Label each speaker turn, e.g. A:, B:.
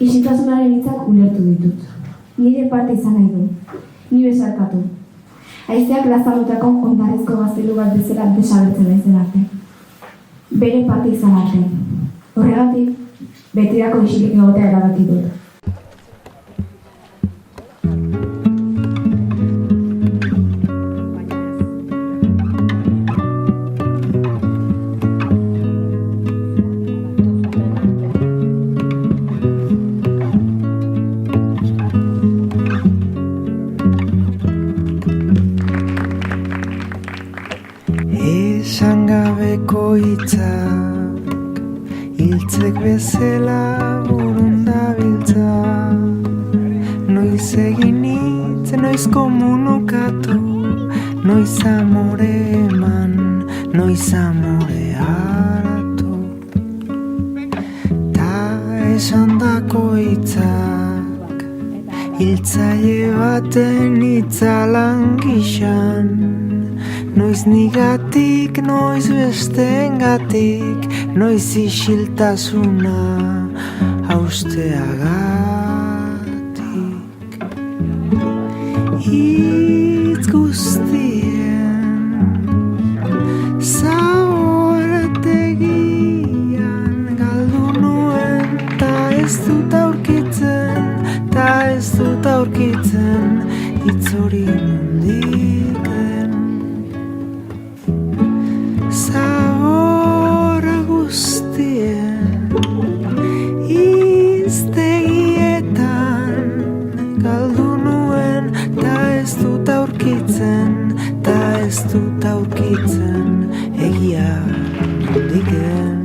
A: Isiltasunaren hitzak ulertu ditut. Nire parte izan nahi du. Ni besarkatu. Haizeak lazarrutako ondarrezko gaztelu bat bezala desagertzen naizen arte. Bere parte izan arte. Horregatik, betirako isilik egotea erabaki dut.
B: Esan gabeko hitzak, hiltzek bezala burun dabiltza. Noiz egin hitz, noiz komunikatu, noiz amore eman, noiz amore hartu. Ta esandako hitzak, hiltzaile baten hitzalan gixan. Noiz nigatik, noiz bestengatik, noiz isiltasuna hausteagatik. Hitz guztien zabortegian galdu nuen, ta ez dut aurkitzen, hitz hori nondik den. Zabor guztien iztegietan galdu nuen, ta ez dut aurkitzen, egia nondiken.